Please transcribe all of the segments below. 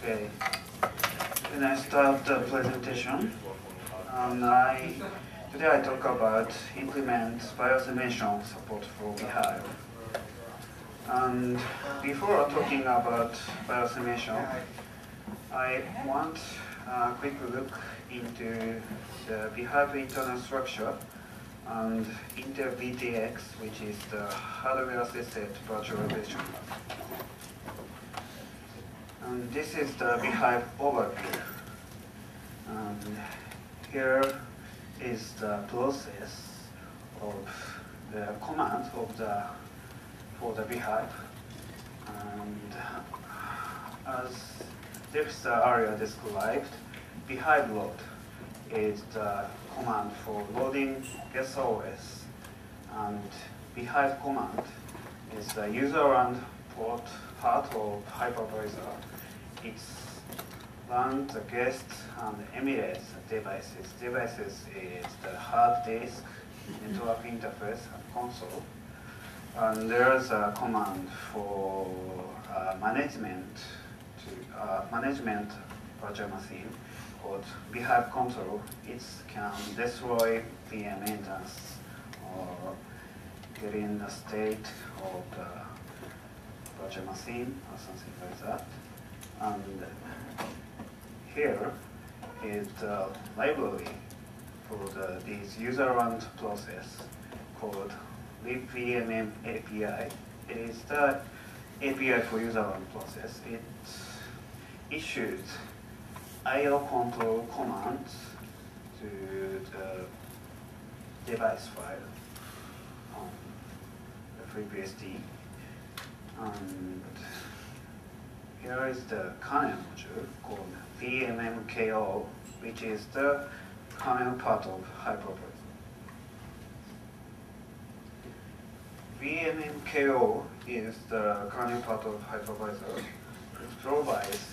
Okay. When I start the presentation, today I talk about implement BIOS emulation support for BHyve. And before talking about BIOS emulation, I want a quick look into the BHyve internal structure and Intel VTX, which is the hardware-assisted virtualization. And this is the BHyve overview. And here is the process of the commands for the BHyve. And as this area described, BHyve load is the command for loading SOS, and BHyve command is the user and port part of hypervisor. It runs the guest and emulates the devices. Devices is the hard disk, network interface, and console. And there's a command for management virtual machine called BHyve control. It can destroy VM instance or get in the state of the virtual machine or something like that. And here is the library for this user-run process called libvmm API. It is the API for user-run process. It issues I/O control commands to the device file on the FreeBSD. And here is the kernel module called vmmko, which is the kernel part of hypervisor. vmmko is the kernel part of hypervisor. It provides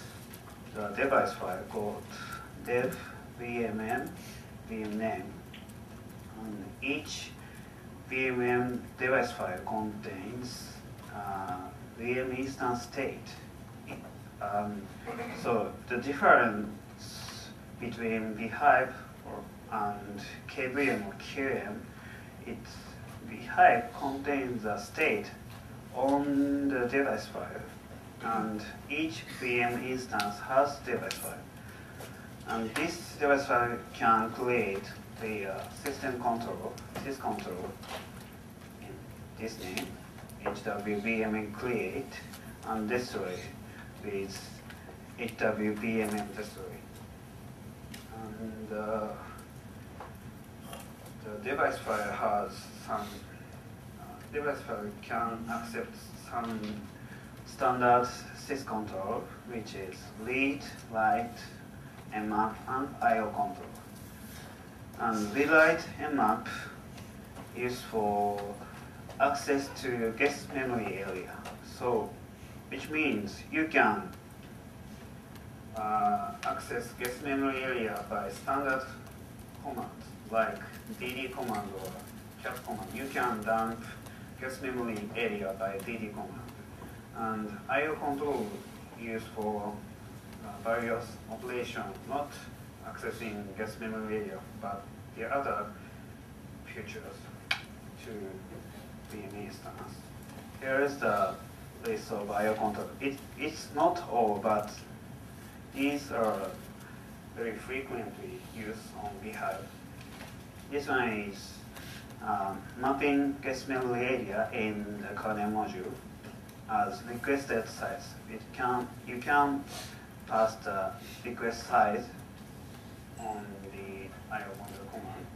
the device file called dev vmm vname, and each vmm device file contains VM instance state. So the difference between BHyve and KVM or QM, BHyve contains a state on the device file, and each VM instance has device file. And this device file can create the system control, syscontrol, in this name, hwvmm create, and destroy with hwvmm destroy. And the device file has some, device file can accept some standard syscontrol, which is read, write, mmap, and I/O control. And read, write, mmap is for access to guest memory area. So, which means you can access guest memory area by standard commands like dd command or cat command. You can dump guest memory area by dd command. And I/O control used for various operations, not accessing guest memory area, but the other features to VM instance. Here is the list of I/O control. It's not all, but these are very frequently used on BHyve. This one is mapping guest memory area in the kernel module as requested size. You can pass the request size on the I/O control command,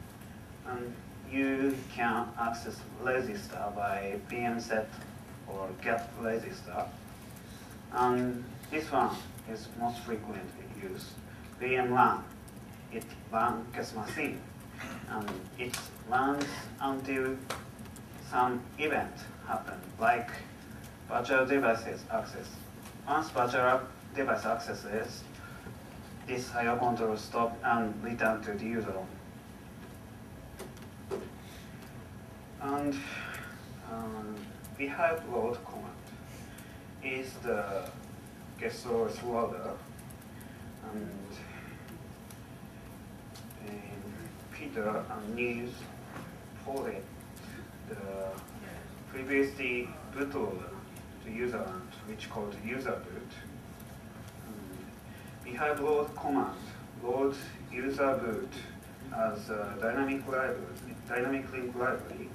and you can access register by vmset or get register. And this one is most frequently used. VM run. It runs guest machine, and it runs until some event happens, like virtual devices access. Once virtual device accesses, this I/O control stop and return to the user. And BHyve load command is the guest source loader And Peter and Nils ported the previously bootloader to user land, which called user boot. BHyVe load command load user boot as a dynamic link library.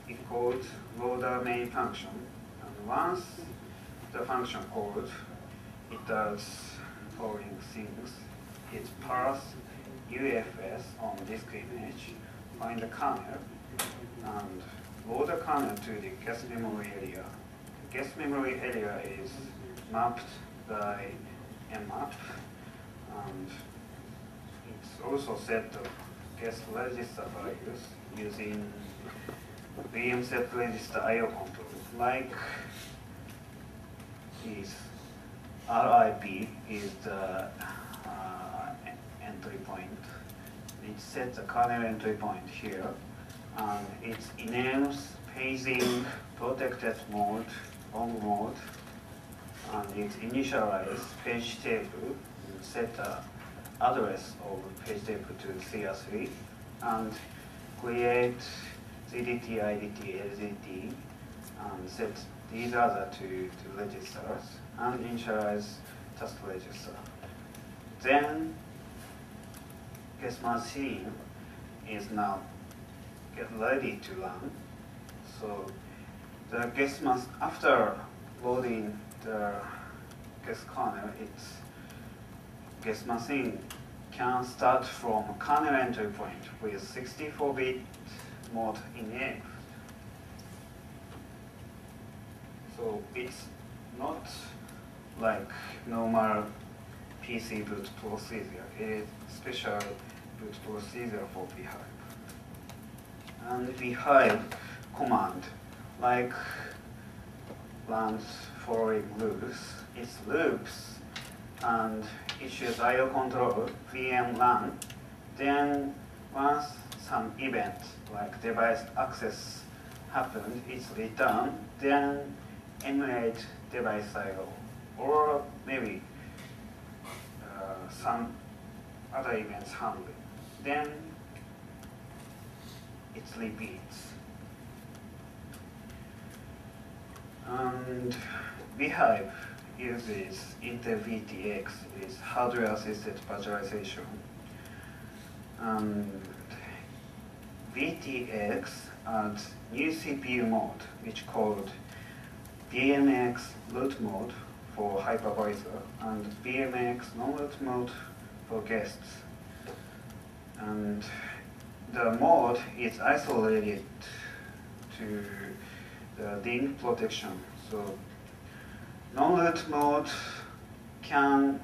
It called loader main function. And once the function called, it does following things. It parse UFS on disk image, find the kernel, and load the kernel to the guest memory area. The guest memory area is mapped by mmap, and it's also set the guest register values using VM set register IO control, like this RIP is the entry point. It sets the kernel entry point here, and it enables paging protected mode, on mode, and it initializes page table, set the address of page table to CR3, and create CDT, IDT, LZT, and set these other two registers, and initialize task register. Then guest machine is now get ready to run. So the guest must, after loading the guest kernel, its guest machine can start from kernel entry point with 64-bit mode enabled. So it's not like normal PC boot procedure. It is special boot procedure for BHyVe. And BHyVe command, like runs following loops. It loops and issues IO control VM run. Then once some event like device access happened, it's returned. Then emulate device IO, or maybe some other events handling. Then it repeats. And BHyVe uses Intel VTX, is hardware-assisted virtualization. And VTX adds new CPU mode, which called BMX root mode for hypervisor and BMX non-root mode for guests. And the mode is isolated to the link protection. So non-root mode can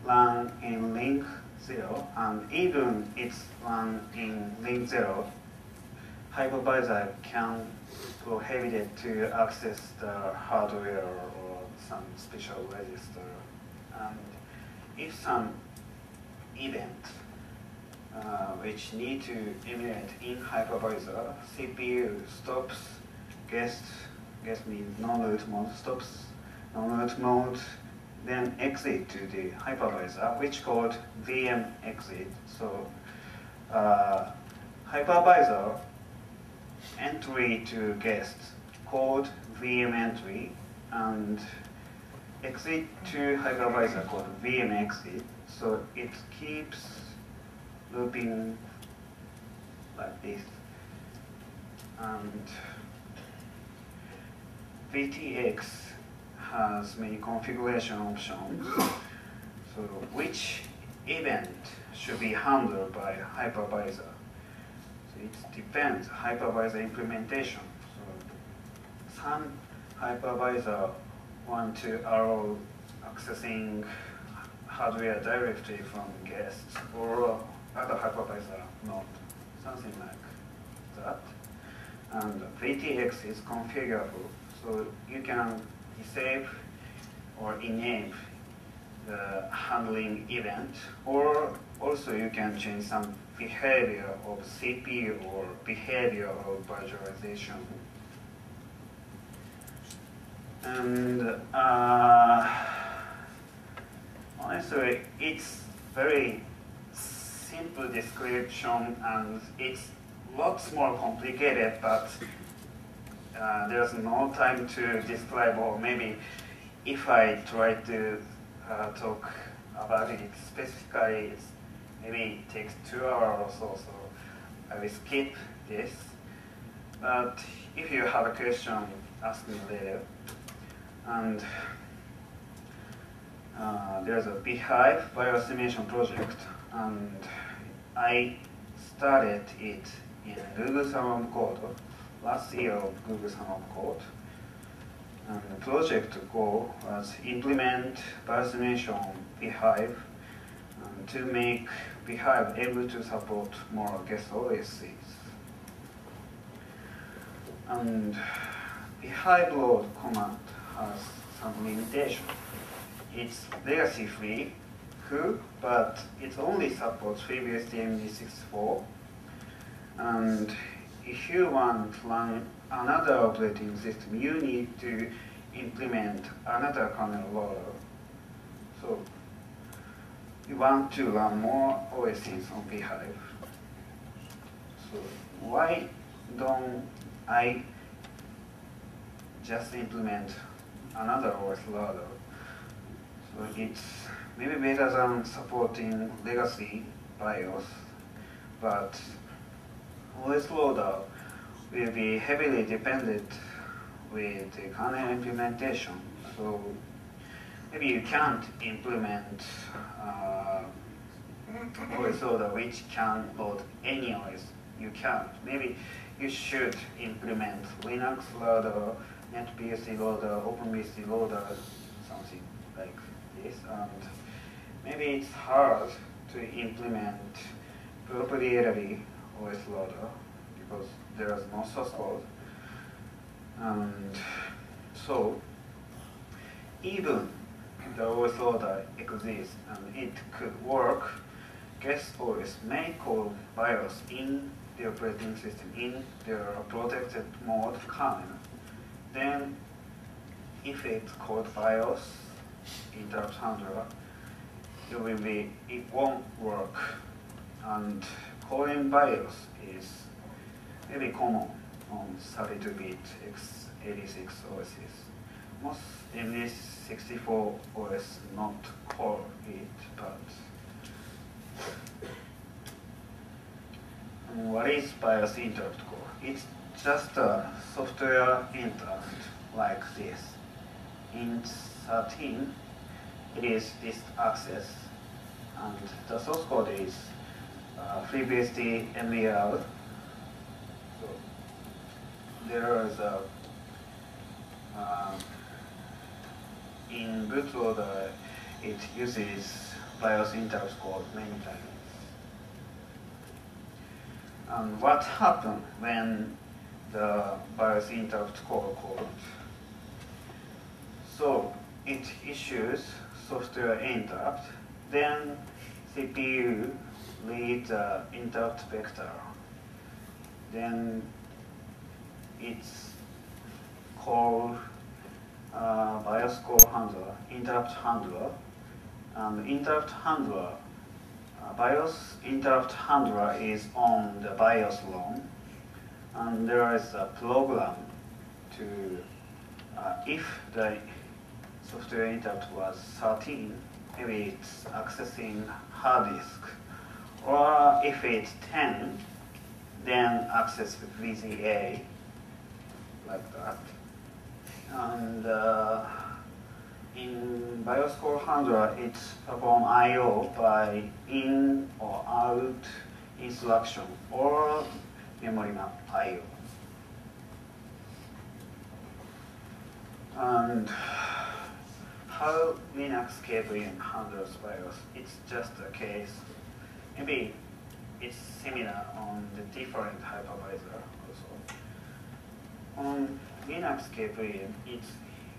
run in link 0, and even it's run in link 0, hypervisor can prohibit it to access the hardware or some special register. And if some event which need to emulate in hypervisor, CPU stops guest means non-root mode, stops non-root mode, then exit to the hypervisor, which called VM exit. So hypervisor entry to guest called VM entry, and exit to hypervisor called VM exit. So it keeps looping like this. And VTX has many configuration options. So which event should be handled by hypervisor? So it depends hypervisor implementation. So some hypervisor want to allow accessing hardware directly from guests, or other hypervisor not, something like that. And VTX is configurable, so you can disable or enable the handling event, or also you can change some behavior of CPU or behavior of virtualization. And honestly, honestly, it's very simple description, and it's lots more complicated, but there's no time to describe, or maybe if I try to talk about it specifically, maybe it takes 2 hours or so, so I will skip this. But if you have a question, ask me later. And there's a BHyVe biosimulation project, and I started it in Google Summer of Code, last year of Google Summer of Code. And the project goal was implement biosimulation BHyVe to make BHyVe able to support more guest OSs. And BHyVe load command has some limitation. It's legacy free, but it only supports FreeBSD MD64. And if you want to run another operating system, you need to implement another kernel loader. So you want to run more OSs on BHyVe. So why don't I just implement another OS loader? So it's maybe better than supporting legacy BIOS, but OS loader will be heavily dependent with the kernel implementation. So maybe you can't implement OS loader which can load any OS. You can't. Maybe you should implement Linux loader, NetBSD loader, OpenBSD loader, something like this. And maybe it's hard to implement proprietary OS loader because there is no source code. And so even the OS loader exists and it could work, guest OS may call BIOS in the operating system in their protected mode kernel. Then if it's called BIOS interrupt handler, it won't work. And calling BIOS is very common on 32-bit x86 OSs. Most MD64 OS not call it, but what is BIOS interrupt call? It's just a software interrupt like this. In 13, it is disk access, and the source code is FreeBSD MEL. So there is a in bootloader it uses BIOS interrupt code many times. And what happens when the BIOS interrupt call called? So it issues software interrupt, then CPU reads the interrupt vector. Then it's called BIOS call handler, interrupt handler, and interrupt handler. BIOS interrupt handler is on the BIOS ROM, and there is a program to, if the software interrupt was 13, maybe it's accessing hard disk, or if it's 10, then access VGA, like that. And in BIOS call handler, it's perform I/O by in or out instruction or memory map I/O. And how Linux KVM handles BIOS? It's just a case. Maybe it's similar on the different hypervisor also. On Linux KVM, it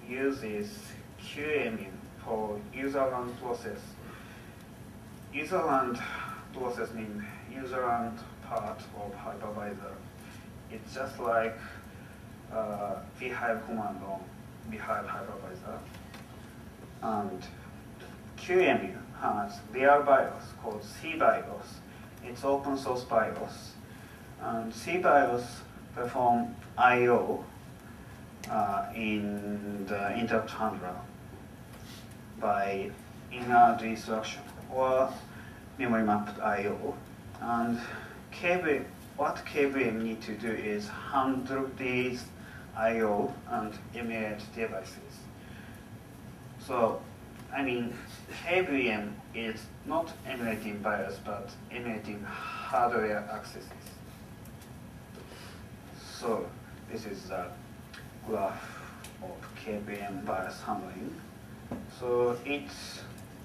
uses QEMU for user-land process. User-land process means user-land part of hypervisor. It's just like BHyVe command on BHyVe hypervisor. And QEMU has real BIOS called cBIOS. It's open source BIOS. And cBIOS perform I/O in the interrupt handler by inner instruction or memory mapped I/O. And what KVM need to do is handle these I/O and emulate devices. So, I mean, KVM is not emulating BIOS, but emulating hardware accesses. So, this is the graph of KVM BIOS handling. So, it's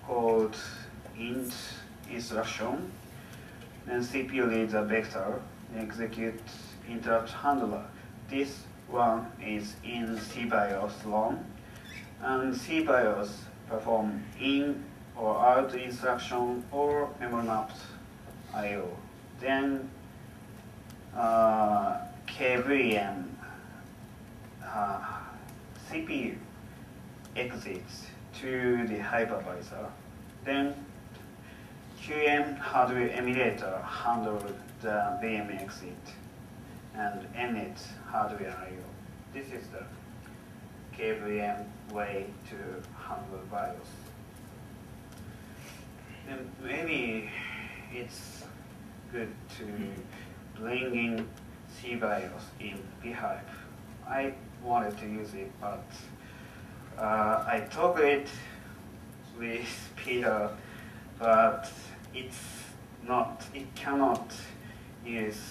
called int instruction. Then CPU reads a vector and executes interrupt handler. This one is in cBIOS ROM, and cBIOS perform in or out instruction or memory mapped I/O. Then KVM CPU exits to the hypervisor. Then QM hardware emulator handles the VM exit and emits hardware I/O. This is the KVM way to handle BIOS. And maybe it's good to bring in cBIOS in BHyve. I wanted to use it, but I talked it with Peter, but it cannot use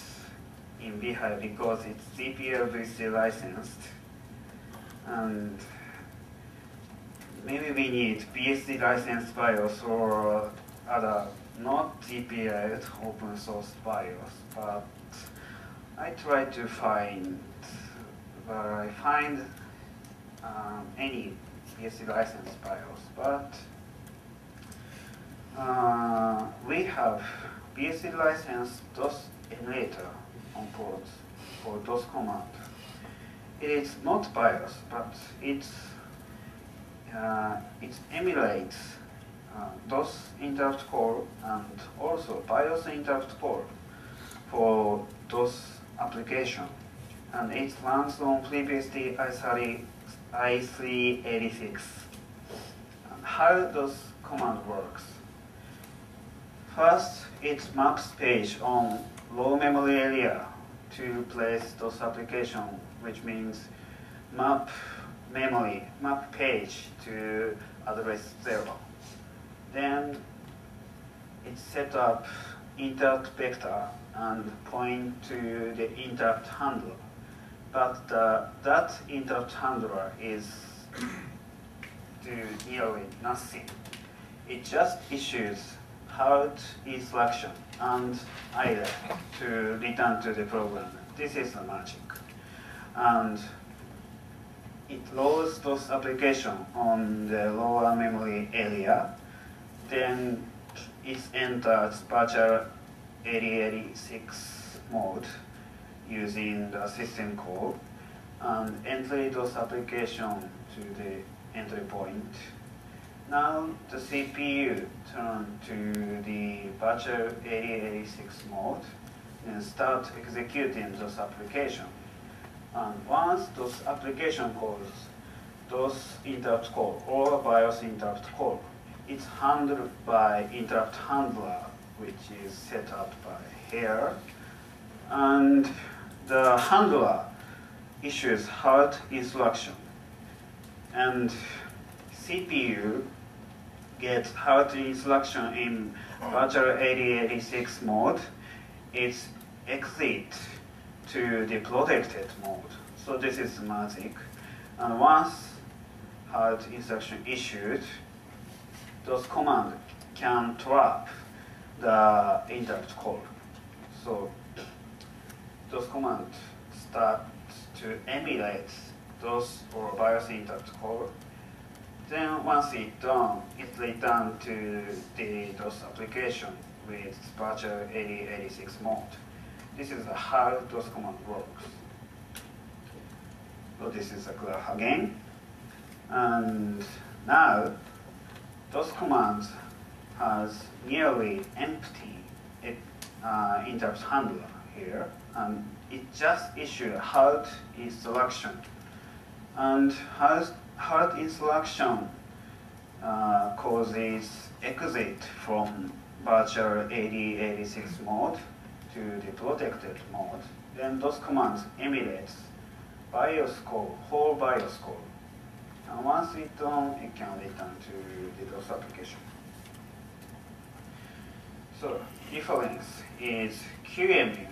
in BHyve because it's BSD licensed, and maybe we need BSD licensed BIOS or other not GPL open source BIOS. But I tried to find, any BSD licensed BIOS, but we have BSD licensed DOS emulator on ports for DOS command. It is not BIOS, but it emulates DOS interrupt call and also BIOS interrupt call for DOS application, and it runs on FreeBSD i386. How DOS command works? First, it maps page on low memory area to place DOS application, which means map page to address 0. Then it set up interrupt vector and point to the interrupt handler. But that interrupt handler is to nearly nothing. It just issues halt instruction and idle to return to the program. This is the magic. And it loads those applications on the lower memory area. Then it enters virtual 8086 mode using the system call and entry those applications to the entry point. Now the CPU turns to the virtual 8086 mode and start executing those applications. And once those application calls, those interrupt call or BIOS interrupt call, it's handled by interrupt handler, which is set up by here. And the handler issues halt instruction. And CPU gets halt instruction in virtual 8086 mode. It's exit to the protected mode. So this is magic. And once halt instruction issued, those commands can trap the interrupt call. So those commands start to emulate those or BIOS interrupt call. Then once it's done, it returns to those application with virtual 8086 mode. This is how those command works. So this is a graph again. And now those commands has nearly empty interrupt handler here, and it just issued a hard instruction. And hard instruction causes exit from virtual 8086 mode to the protected mode. Then those commands emulate BIOS code, whole BIOS code. And once it's done, it can return to the DOS application. So difference is QEMU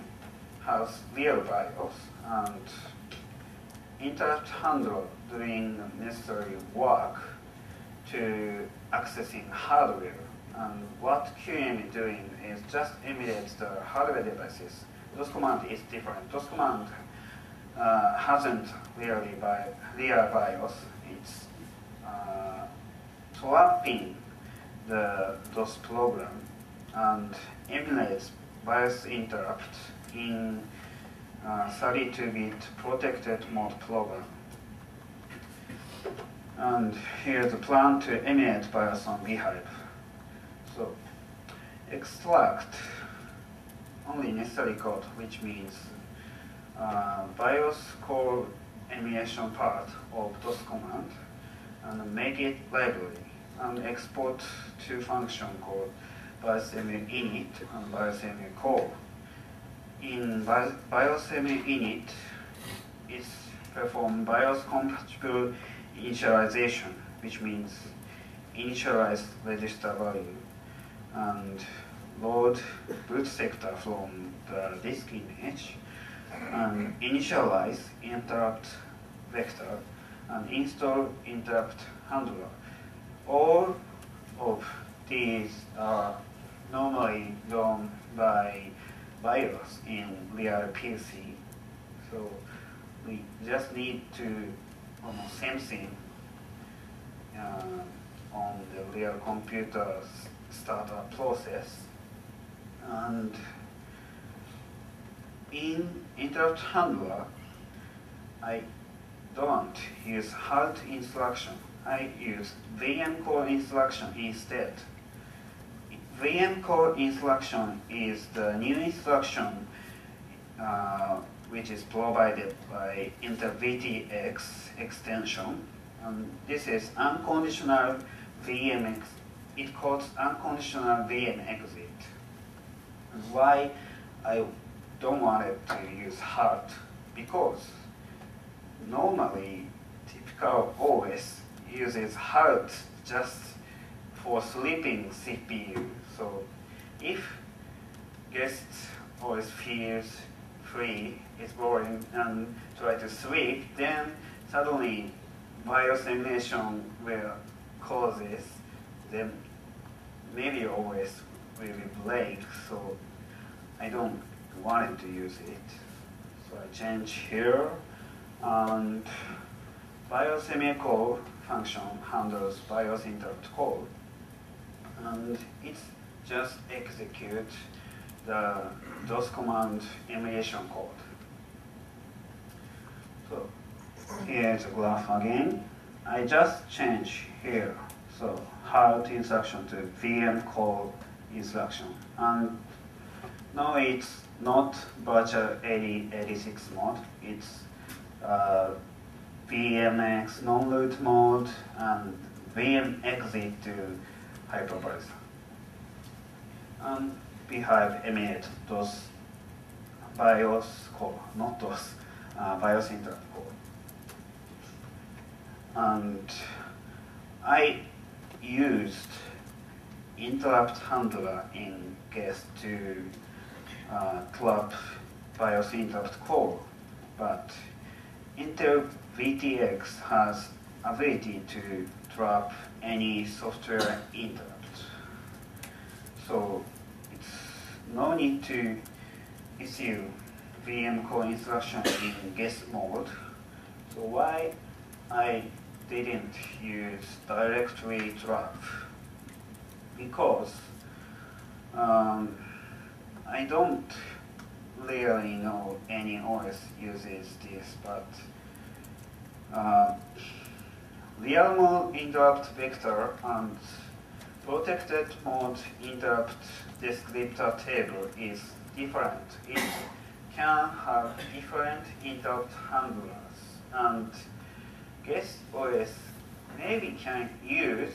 has real BIOS and interrupt handler doing necessary work to accessing hardware. And what QEMU doing is just emulates the hardware devices. Those command is different. Those command hasn't really real BIOS. It's trapping those program and emulates BIOS interrupt in 32-bit protected mode program. And here's a plan to emulate BIOS on BHyVe. So extract only necessary code, which means BIOS core emulation part of DOS command, and make it library, and export two function called BIOSemu init and BIOSemu core. In BIOSemu init, it's perform BIOS compatible initialization, which means initialize register value and load boot sector from the disk image, and initialize interrupt vector and install interrupt handler. All of these are normally done by BIOS in real PC. So we just need to almost same thing on the real computer startup process. And in interrupt handler, I don't use hard instruction. I use VM core instruction instead. VM core instruction is the new instruction which is provided by InterVTX extension. And this is unconditional VM. It calls unconditional VM exit. And why I don't want it to use hard? Because normally typical OS uses hard just for sleeping CPU. So if guest OS feels free, is boring, and try to sleep, then suddenly BIOS emulation will cause this, then maybe OS will break. So I don't want to use it. So I change here, and BIOS emu function handles BIOS interrupt call, and it just executes the DOS command emulation code. So here's a graph again. I just change here. So hard instruction to VM call instruction, and now it's not virtual 8086 mode. It's VMX non-root mode and VM exit to hypervisor. And BHyVe emulates those BIOS core, not those BIOS interrupt core. And I used interrupt handler in case to trap BIOS interrupt core, but Intel VTX has ability to trap any software interrupt. So it's no need to issue VM core instruction in guest mode. So why I didn't use directory trap? Because I don't really know any OS uses this, but real mode interrupt vector and protected mode interrupt descriptor table is different. It can have different interrupt handlers, and guest OS maybe can use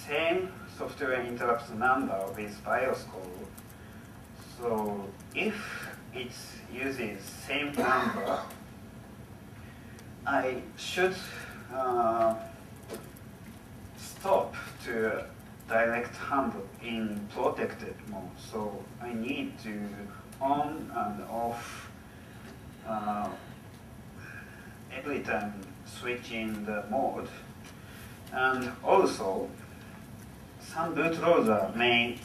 same software interrupt number with BIOS code. So if it uses same number, I should stop to direct handle in protected mode. So I need to on and off every time switching the mode. And also, some bootloader may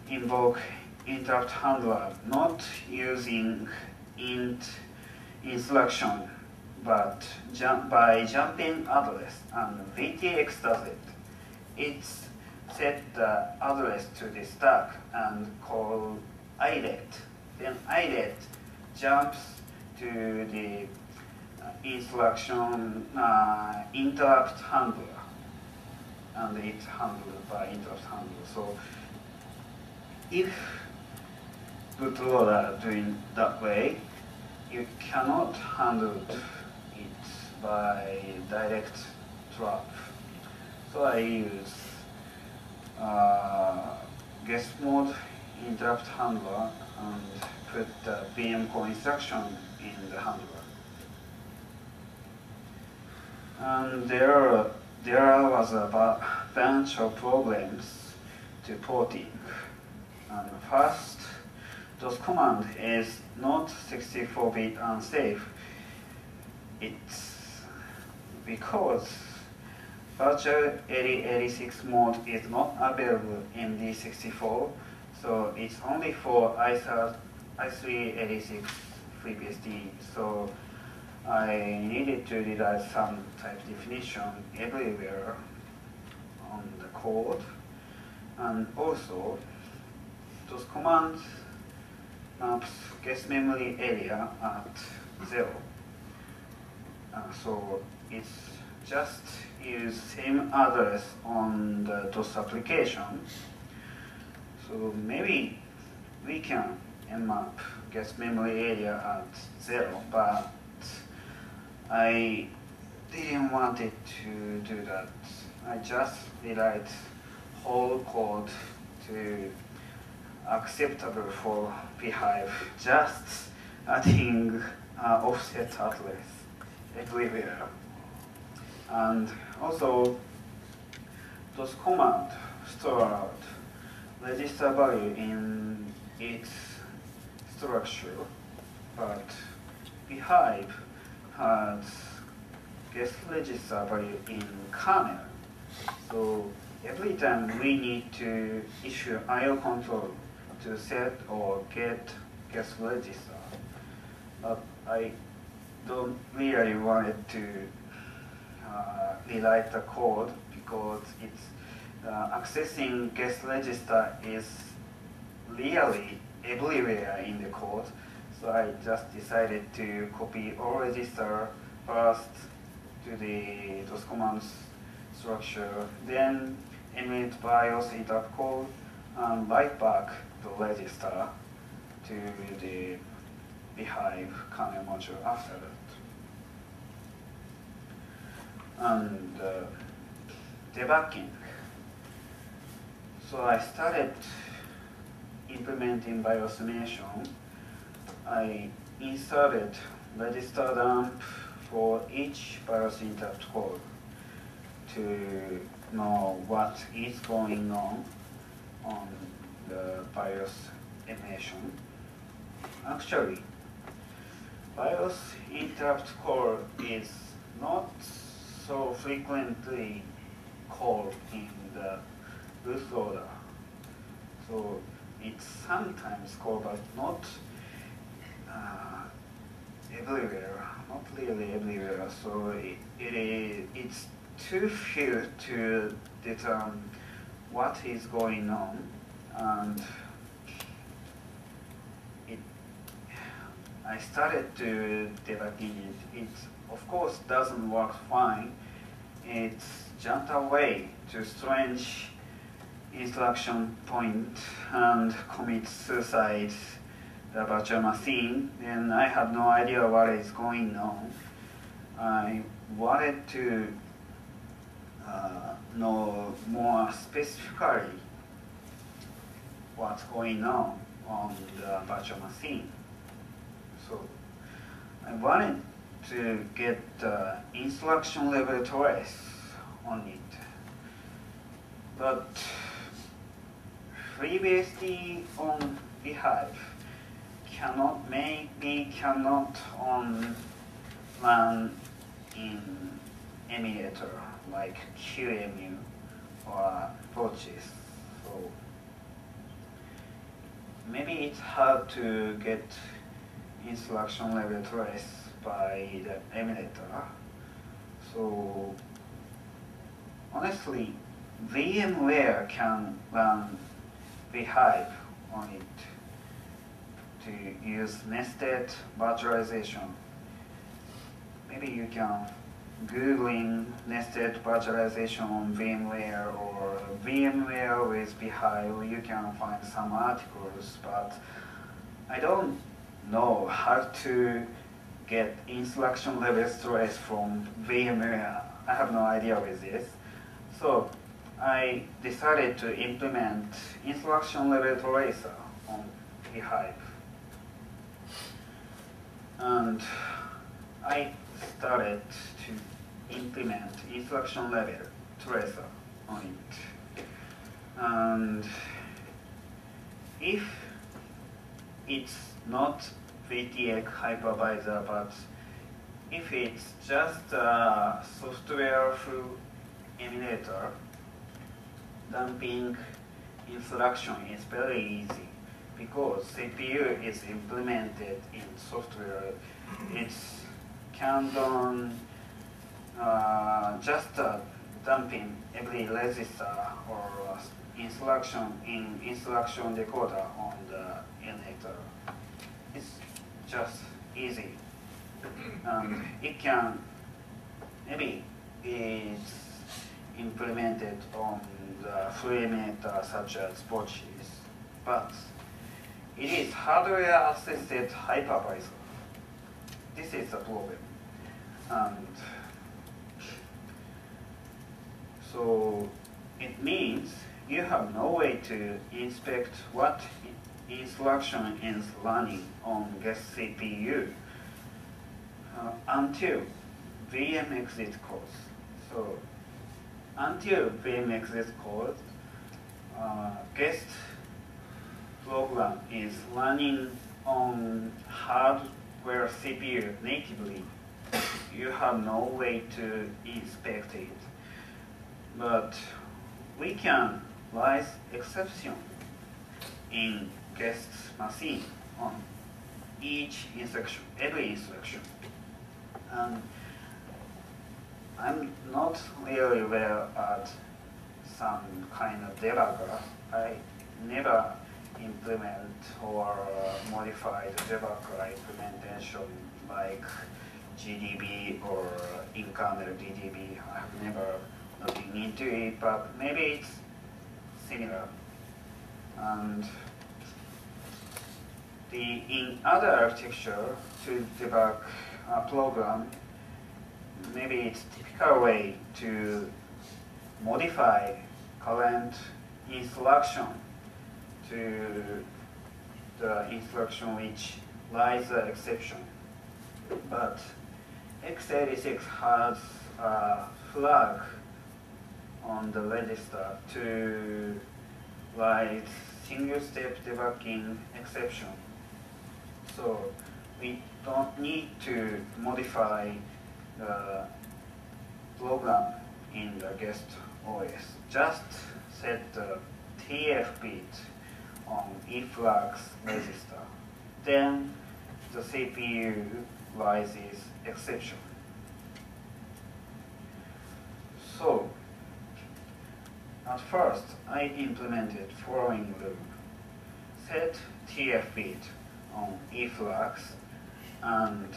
invoke interrupt handler not using int instruction, but by jumping address, and VTX does it. It's set the address to the stack and call ilet. Then ilet jumps to the instruction interrupt handler, and it's handled by interrupt handler. So if bootloader doing that way, you cannot handle it by direct trap. So I use guest mode interrupt handler and put the BMCO instruction in the handler. And there was a bunch of problems to porting. And first, DOS command is not 64-bit unsafe. It's because virtual 8086 mode is not available in D64, so it's only for i386 FreeBSD. So I needed to rewrite some type definition everywhere on the code, and also those commands maps guest memory area at 0. So it's just use same address on the DOS application. So maybe we can map guest memory area at 0, but I didn't want it to do that. I just rewrite whole code to acceptable for BHyve, just adding offset address everywhere. And also, those command store register value in its structure, but BHyve has guest register value in kernel. So every time we need to issue IO control to set or get guest register, but I don't really want it to rewrite the code, because it's accessing guest register is really everywhere in the code. So I just decided to copy all register first to the DOS commands structure, then emulate BIOS interrupt code, and write back the register to the BHyve kernel module after that. And debugging. So I started implementing BIOS emulation. I inserted register dump for each BIOS interrupt code to know what is going on the BIOS emulation. Actually, BIOS interrupt call is not so frequently called in the bootloader. So it's sometimes called, but not everywhere, not really everywhere. So it's too few to determine what is going on, and I started to debugging it. It of course doesn't work fine it jumped away to strange instruction point and commit suicide the virtual machine, and I had no idea what is going on. I wanted to know more specifically what's going on the virtual machine. So I wanted to get the instruction level trace on it. But FreeBSD on BHyve cannot run in emulator like QEMU or approaches. So maybe it's hard to get instruction level trace by the emulator. So honestly, VMware can run BHyve on it to use nested virtualization. Maybe you can Googling nested virtualization on VMware or VMware with BHyve. You can find some articles, but I don't know how to get instruction level trace from VMware. I have no idea with this. So I decided to implement instruction level tracer on BHyve. And I started to implement instruction level tracer on it. And if it's not BHyve Hypervisor, but if it's just a software through emulator, dumping instruction is very easy because CPU is implemented in software. It's can done just dumping every register or instruction in instruction decoder on the emulator. It's just easy. It can, maybe it's implemented on the free emulator such as bootloader, but it is hardware-assisted hypervisor. This is the problem. And so it means you have no way to inspect what instruction is running on guest CPU until VM exit calls. So until VM exit calls, guest program is running on hardware CPU natively. You have no way to inspect it. But we can raise exception in guest machine on each instruction, every instruction. And I'm not really well at some kind of debugger. I never implement or modify the debugger implementation like GDB or in-kernel DDB. I have never looking into it, but maybe it's similar. And in other architecture to debug a program, maybe it's typical way to modify current instruction to the instruction which lies the exception. But x86 has a flag on the register to write single-step debugging exception. So we don't need to modify the program in the guest OS. Just set the TF bit on eFlags register. Then the CPU rises exception. So at first, I implemented following rule. Set TF bit on eFlags, and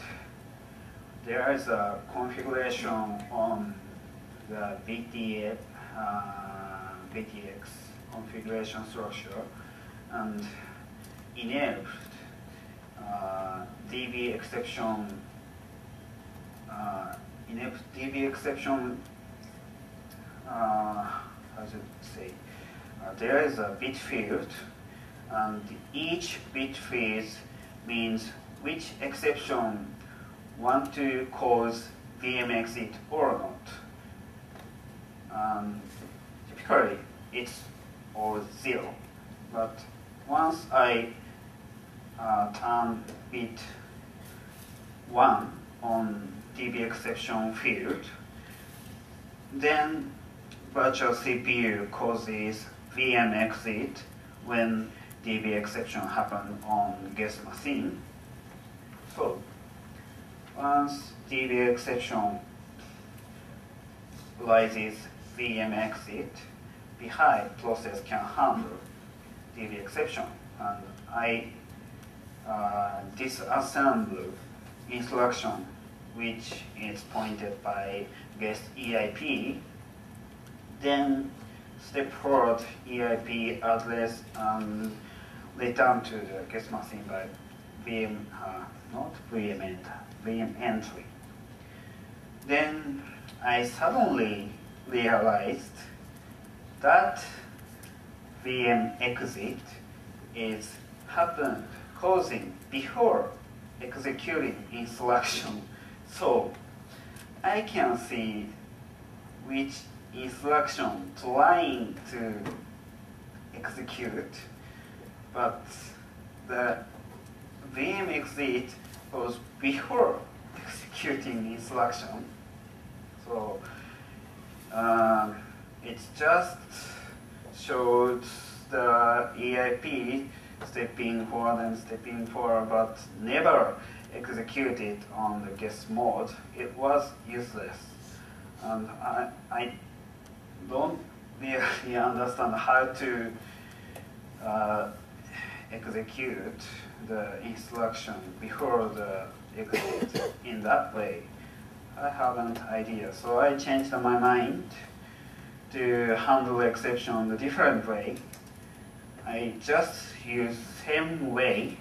there is a configuration on the the BTX configuration structure and enabled DB exception. How to say? There is a bit field, and each bit field means which exception want to cause VM exit or not. Typically, it's all 0. But once I turn bit 1 on DB exception field, then virtual CPU causes VM exit when DB exception happens on guest machine. So once DB exception rises VM exit, BHyVe process can handle DB exception, and I disassemble instruction which is pointed by guest EIP, then step forward EIP address and return to the guest machine by VM, not VM enter, VM entry. Then I suddenly realized that VM exit is causing before executing instruction. So I can see which instruction trying to execute, but the VM exit was before executing instruction. So it just showed the EIP stepping forward and stepping forward, but never executed on the guest mode. It was useless. And I don't really understand how to execute the instruction before the exit in that way. I haven't idea. So I changed my mind to handle exception a different way. I just use same way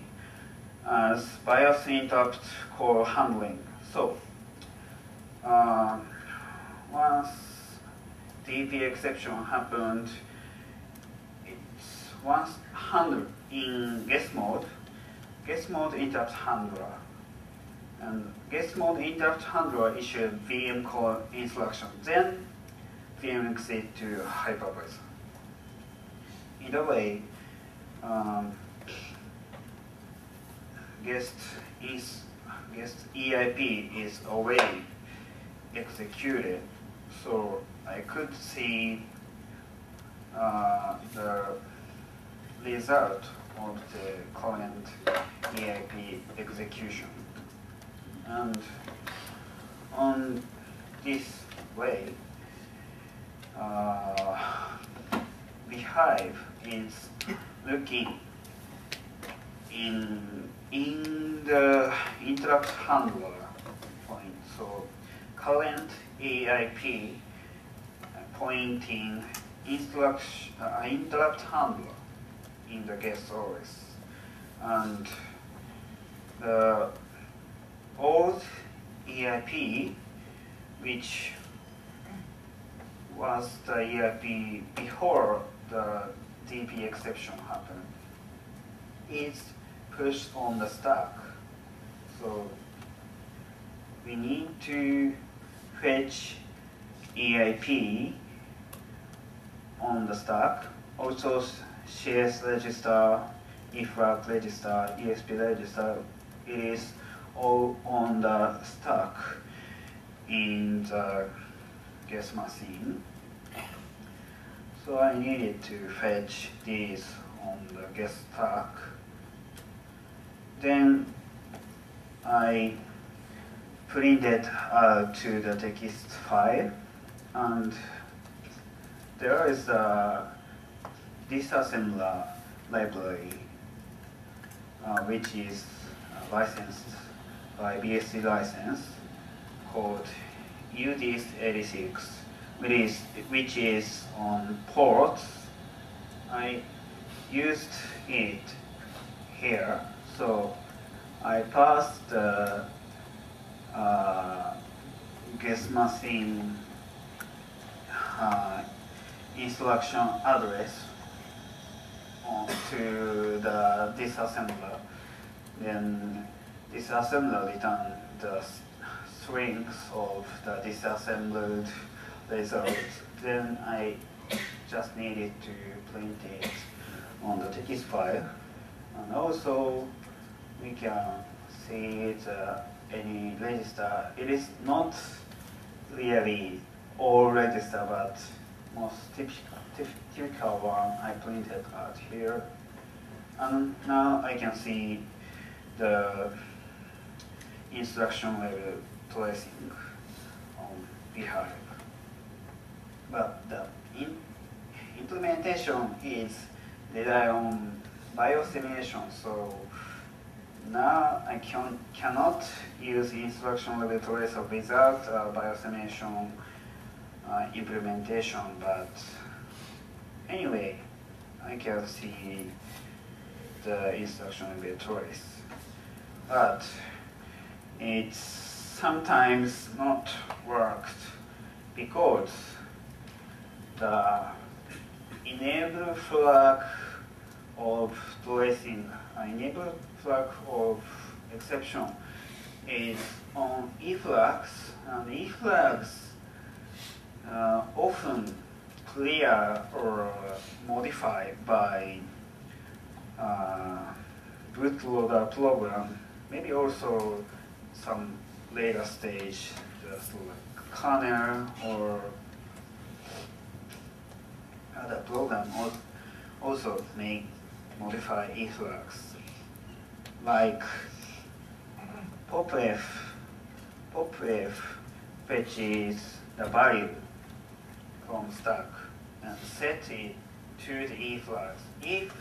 as BIOS interrupt call handling. So once DP exception happened, it's once handled in guest mode interrupt handler, and guest mode interrupt handler issued VM call instruction, then VM exit to hypervisor. Either way, guest EIP is already executed, so I could see the result of the current EIP execution. And on this way, BHyVe is looking in the interrupt handler point. So current EIP pointing interrupt handler in the guest OS, and the old EIP, which was the EIP before the DP exception happened, is pushed on the stack. So we need to fetch EIP on the stack. Also CS register, EFRAG register, ESP register, it is all on the stack in the guest machine. So I needed to fetch these on the guest stack. Then I printed out to the text file, and there is a disassembly library which is licensed by BSD license called UDIS86 which is on ports. I used it here, so I passed the guest machine instruction address to the disassembler. Then disassembler returned the strings of the disassembled result. Then I just needed to print it on the text file. And also we can see any register. It is not really all register, but most typical one I printed out here. And now I can see the instruction level tracing on BHyVe. But the implementation is rely on BIOS emulation, so now I cannot use instruction level tracer without BIOS emulation implementation, but anyway, I can see the instruction level trace. But it's sometimes not worked because the enable flag of tracing, enable flag of exception is on eFlags, and eFlags often clear or modify by bootloader program, maybe also some later stage, just like kernel or other program also may modify eFlags, like PopF fetches the value from stack and set it to the eFlags. If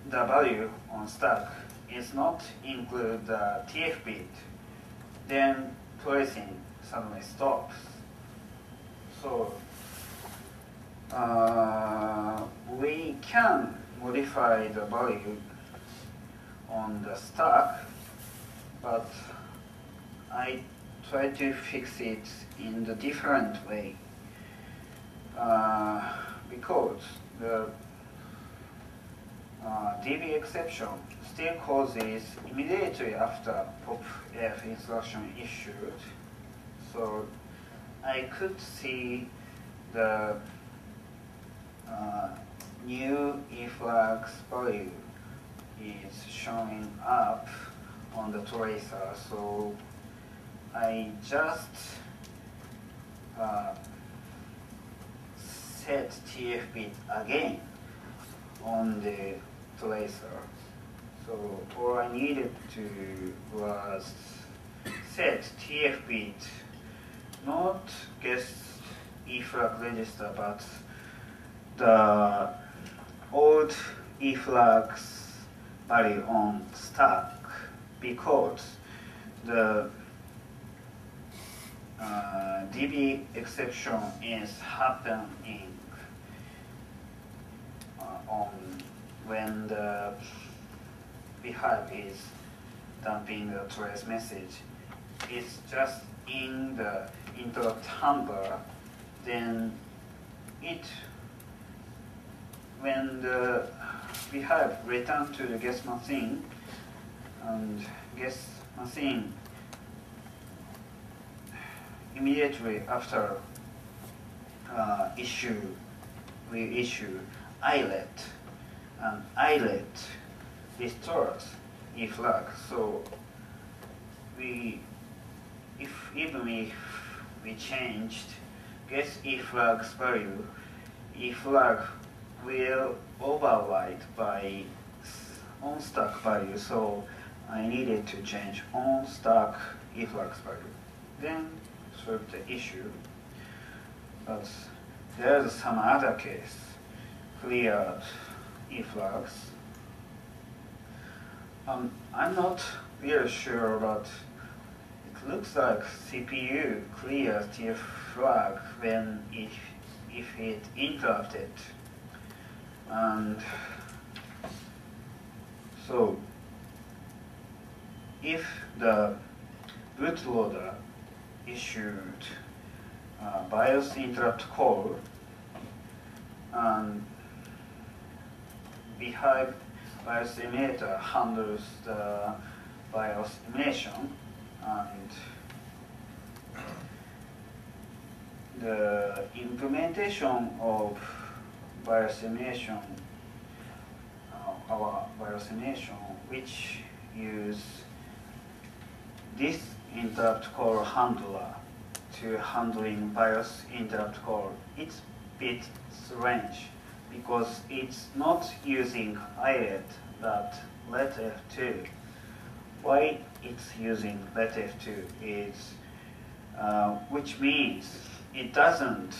the value on stack is not include the TF bit, then tracing suddenly stops. So we can modify the value on the stack, but I try to fix it in the different way because the DB exception still causes immediately after PopF instruction issued. So I could see the new eFlags value is showing up on the tracer, so I just set TF bit again on the tracer. So all I needed to was set TF bit, not guest eFlag register, but the old eFlags value on stack, because the DB exception is happening on when the BHyVe is dumping the trace message. It's just in the interrupt handler, then when the BHyVe return to the guest machine, and guest machine immediately after we issue eyelet, and eyelet restores eFlag. So even if we changed guest eFlag's value, eFlag will override by on stack value. So I needed to change on stack eFlag's value. Then solve the issue. But there's some other case, cleared eFlags. I'm not really sure, but it looks like CPU clears TF flag when if it interrupted. And so if the bootloader issued BIOS interrupt call and BHyVe BIOS emulator handles the BIOS emulation, and the implementation of BIOS emulation, our BIOS emulation, which use this interrupt call handler to handling BIOS interrupt call, it's a bit strange because it's not using IRET but let F2. Why it's using let F2 is, which means it doesn't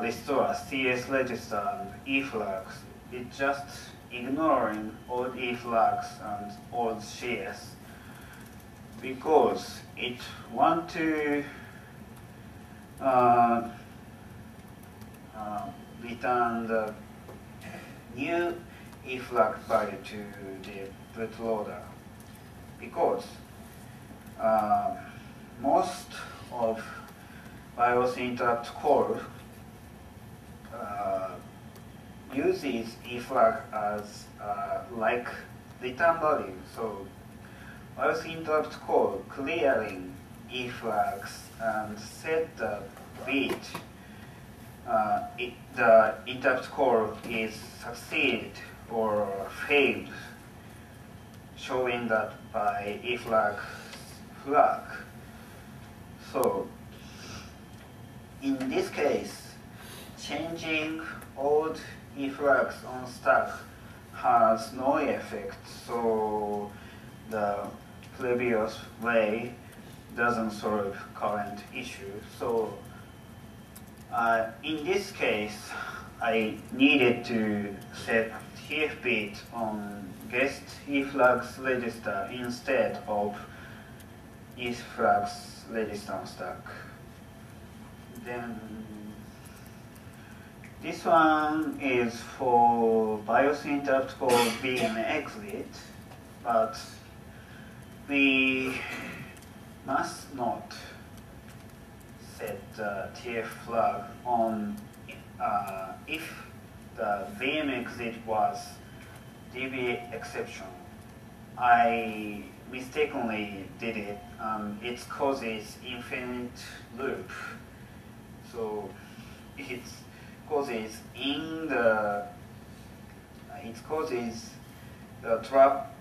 restore CS register and E flags. It's just ignoring all E flags and all CS because it wants to return the new E flag value to the bootloader, because most of BIOS interrupt call uses E flag as like return value. So BIOS interrupt call clearing E flags and set the bit. The interrupt call is succeeded or failed, showing that by E flag. So in this case, changing old E flags on stack has no effect, so the previous way doesn't solve current issue. So in this case, I needed to set TF bit on guest E flags register instead of E flags register on stack. Then this one is for BIOS interrupt call being exit, but we must not set the TF flag on if the VM exit was DB exception. I mistakenly did it. It causes infinite loop. So it causes the trap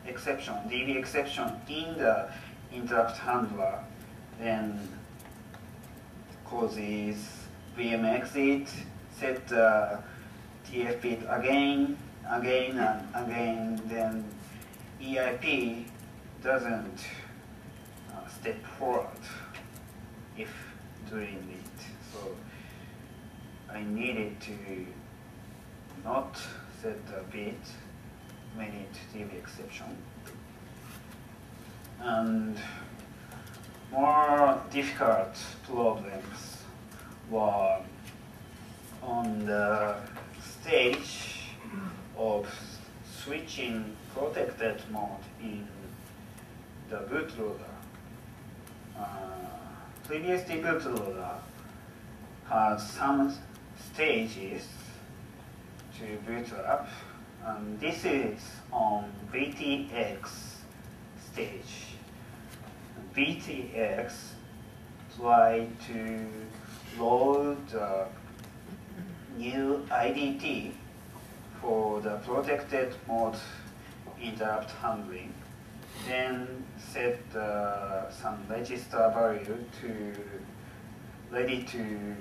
exception, DB exception in the interrupt handler, then causes VM exit, set the TF bit again, and again, then EIP doesn't step forward if doing it. So I needed to not set the bit when it DB exception. And more difficult problems were on the stage of switching protected mode in the bootloader. Previously, bootloader has some stages to boot up, and this is on BTX stage. BTX try to load the new IDT for the protected mode interrupt handling, then set some register value to ready to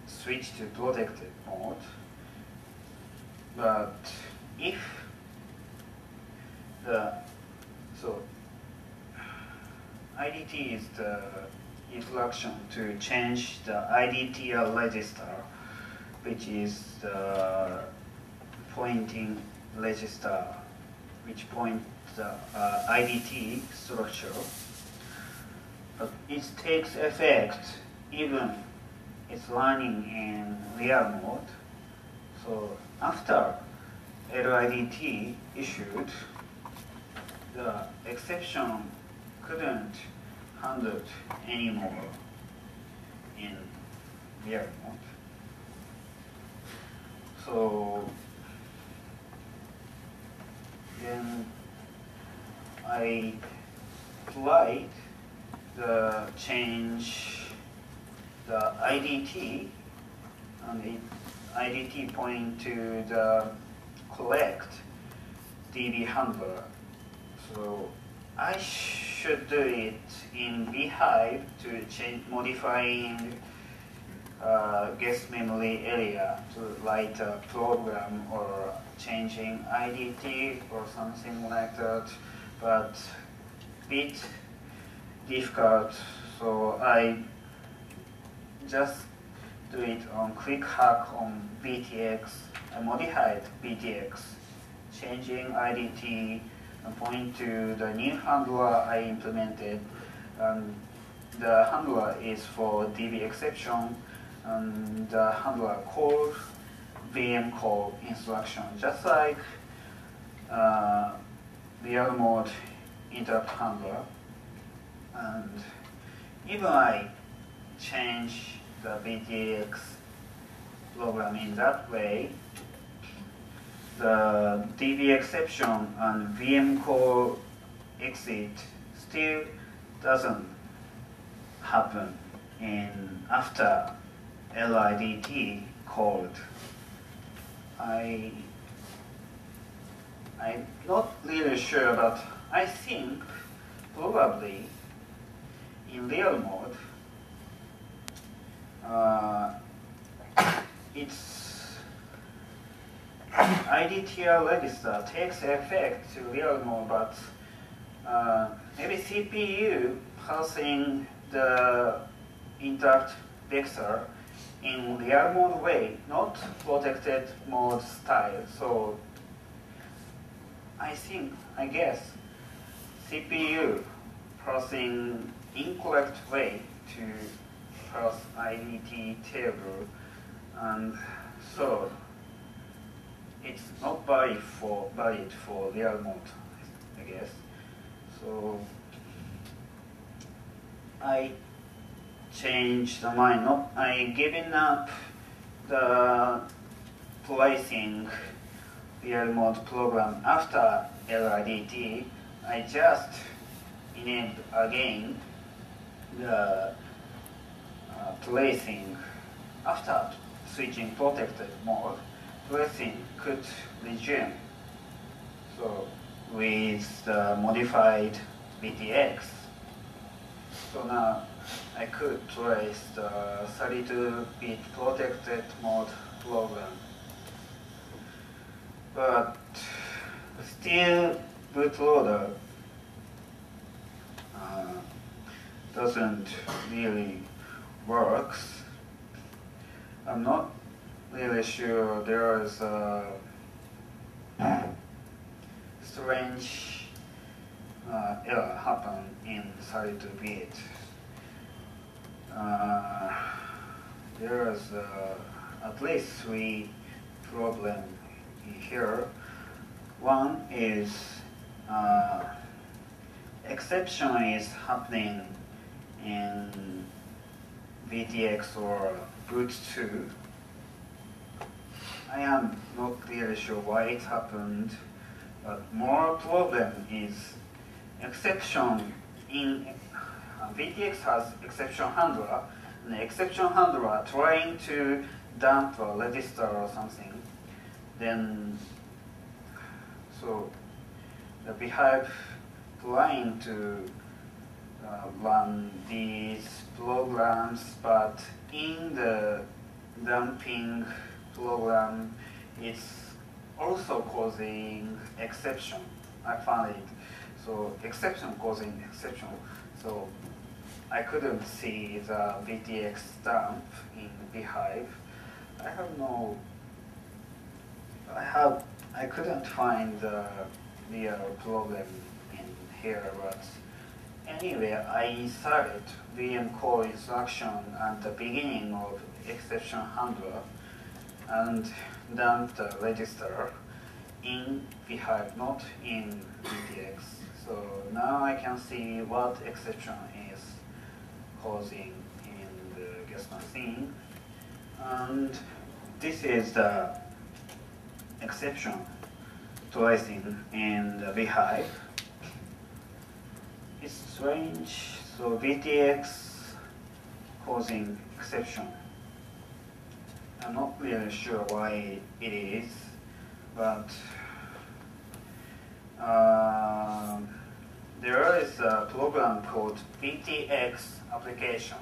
switch to protected mode. But if IDT is the instruction to change the IDTR register, which is the pointing register, which point the IDT structure, but it takes effect even it's running in real mode. So after LIDT issued, the exception couldn't handle anymore in real mode. So then I tried the change the IDT, and IDT point to the collect DB handler. So I should do it in BHyve to change modifying guest memory area to write a program or changing IDT or something like that, but bit difficult. So I just do it on quick hack on BTX. I modified BTX, changing IDT and point to the new handler I implemented. And the handler is for DB exception, and the handler called VM call instruction, just like real mode interrupt handler. And even I change the BTX program in that way, the DB exception and VM call exit still doesn't happen after LIDT called. I'm not really sure, but I think probably in real mode its IDTR register takes effect to real mode, but maybe CPU passing the interrupt vector in real mode way, not protected mode style. So I guess CPU passing incorrect way to pass IDT table, and so it's not valid for real mode, I guess. So I changed the mind. I given up the placing real mode program after LIDT. I just enabled again the placing after switching protected mode. Placing could resume. So with the modified BTX. So now I could trace the 32-bit protected mode program. But still bootloader doesn't really works. I'm not really sure there is a strange error happen in 32-bit. There is at least 3 problems here. One is exception is happening in VTX or boot 2. I am not really sure why it happened, but more problem is exception in VTX has exception handler, and the exception handler trying to dump a register or something. Then, so the BHyve trying to run these programs, but in the dumping program, it's also causing exception. I found it. So exception causing exception. So I couldn't see the VTX dump in BHyve. I couldn't find the real problem in here, but anyway, I inserted VM call instruction at the beginning of exception handler and dumped the register in BHyVe, not in BTX. So now I can see what exception is causing in the guest machine. And this is the exception tracing in the BHyVe. It's strange. So BTX causing exception. I'm not really sure why it is, but there is a program called BTX application,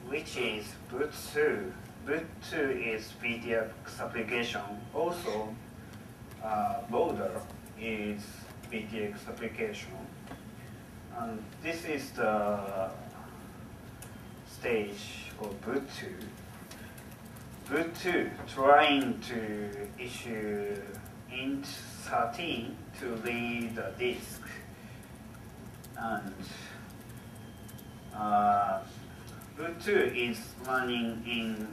which is boot2. Boot2 is BTX application. Also, loader is BTX application. And this is the stage for boot2. Boot2 trying to issue int 13 to read the disk, and boot2 is running in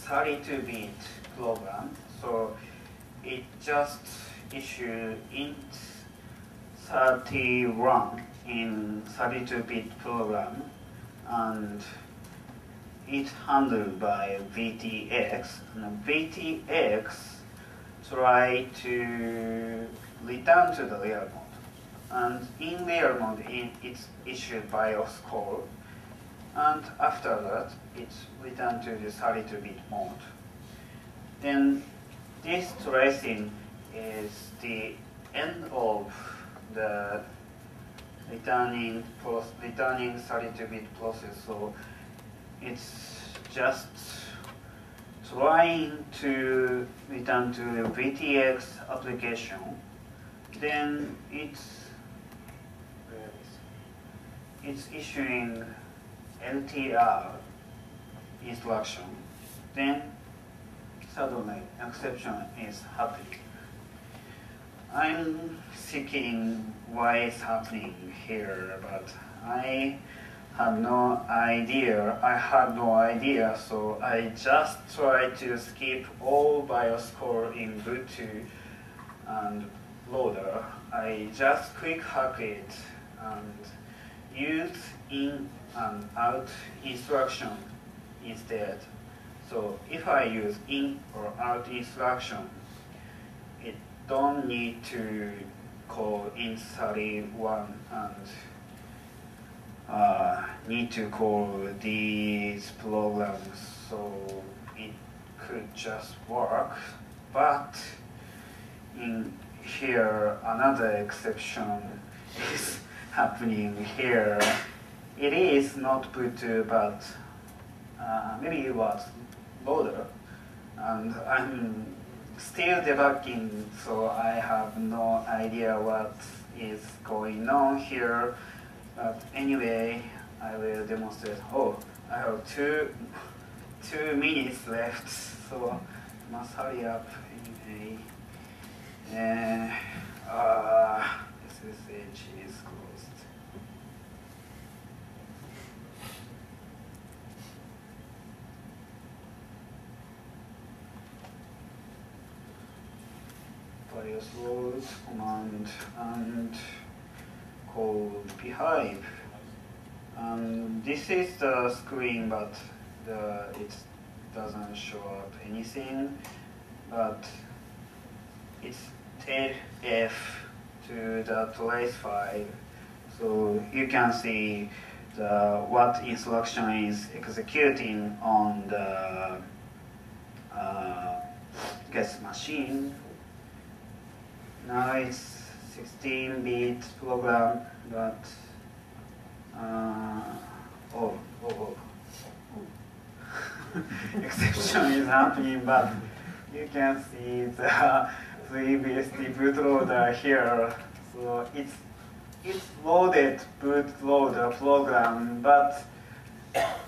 32-bit program, so it just issued int 31 in 32-bit program, and it's handled by VTX, and VTX try to return to the real mode. And in real mode, it's issued BIOS call, and after that, it's returned to the 32-bit mode. Then this tracing is the end of the returning 32-bit process. So it's just trying to return to the VTX application. Then it's issuing LTR instruction. Then suddenly exception is happening. I'm thinking why it's happening here, but I had no idea, so I just tried to skip all BIOS core in boot2 and loader. I just quick hack it and use in and out instruction instead. So if I use in or out instruction, it don't need to call int31 and need to call these programs, so it could just work. But in here, another exception is happening here. It is not boot2, but maybe it was loader, and I'm still debugging, so I have no idea what is going on here. But anyway, I will demonstrate. Oh, I have two minutes left, so I must hurry up anyway. SSH is closed. BIOS load command and call BHyVe. This is the screen, but it doesn't show up anything. But it's TF to the trace file, so you can see what instruction is executing on the guest machine. Now it's 16-bit program, but exception is happening, but you can see the BSD bootloader here. So it's loaded bootloader program, but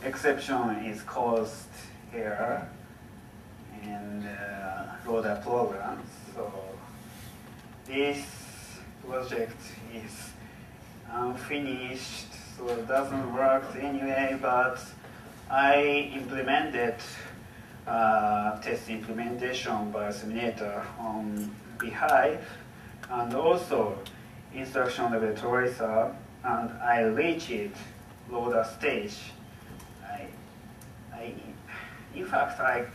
exception is caused here in the loader program. So this project is unfinished, so it doesn't work anyway, but I implemented test implementation by simulator on BHyVe and also instruction level tracer, and I reached loader stage. In fact, I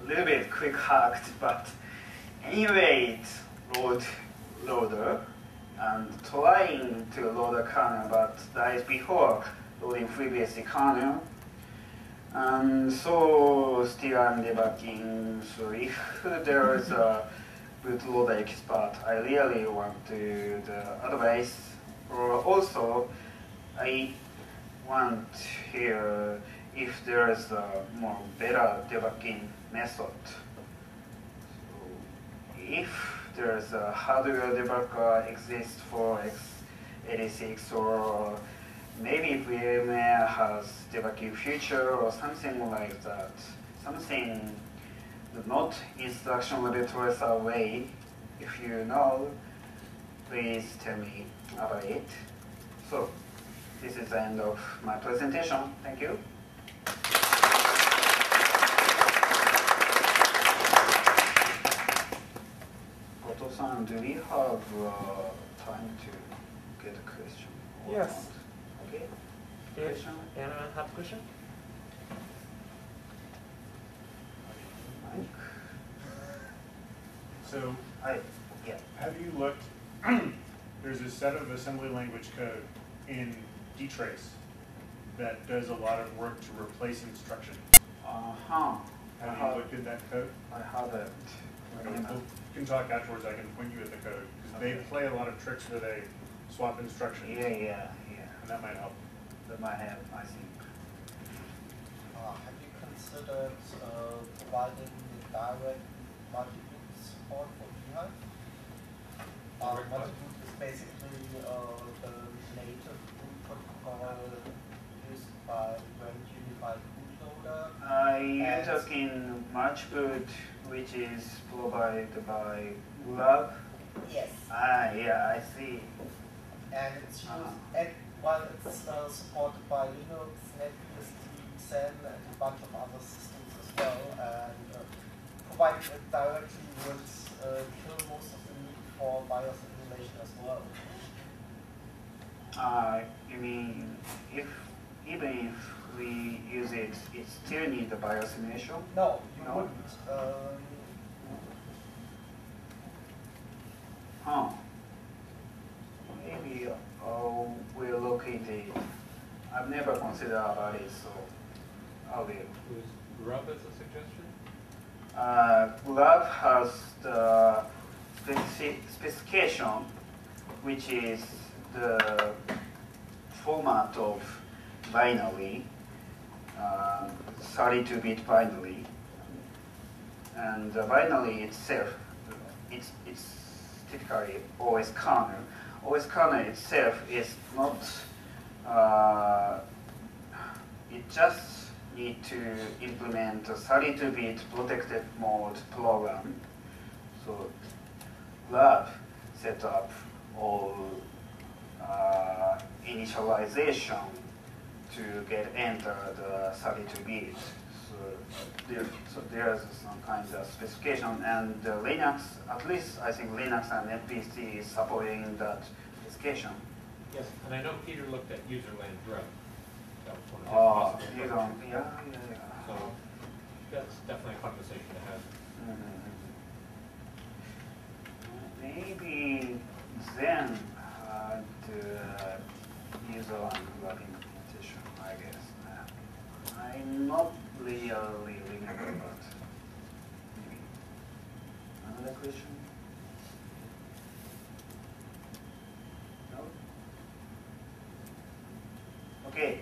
a little bit quick hacked, but anyway, it's loader and trying to load a kernel, but that is before loading FreeBSD kernel. And so still I'm debugging. So if there is a bootloader expert, I really want to the advice. Or also, I want here if there is a more better debugging method. So if there is a hardware debugger exists for x86, or maybe VMware has debugging feature or something like that, something not instruction level tracer way. If you know, please tell me about it. So this is the end of my presentation. Thank you. Otto-san, do we have time to get a question? Yes. Okay. Question? Anyone have a question? So, yeah. have you looked, there's a set of assembly language code in dtrace that does a lot of work to replace instruction. Uh-huh. Have you looked at that code? I haven't. We can talk afterwards, I can point you at the code, because they play a lot of tricks where they swap instructions. Yeah. And that might help. That might help, I think. Have you considered providing direct multi-boot support for BHyVe? Multi-boot is basically the native boot protocol used by when unified bootloader. You're talking MatchBoot, which is provided by Lab? Yes. Yeah, I see. And it's used, while it's supported by Linux, NetBSD, Xen, and a bunch of other systems as well, and providing it directly would kill most of the need for BIOS emulation as well. You mean even if we use it, it still needs the BIOS simulation? No, you wouldn't. Maybe we'll locate it. I've never considered about it, so I will. Was Grub as a suggestion? Grub has the specification, which is the format of binary, 32-bit binary, and the binary itself, it's typically OS kernel. OS kernel itself is not, it just need to implement a 32-bit protected mode program. So Lab set up all initialization to get enter the 32-bit. So there's some kind of specification, and Linux, at least I think Linux and NetBSD is supporting that specification. Yes, and I know Peter looked at userland Grub. That was one of his possible approaches. Yeah. So that's definitely a conversation to have. Maybe then userland Grub implementation, I guess. I'm not really remember, but maybe. Another question? No? Okay.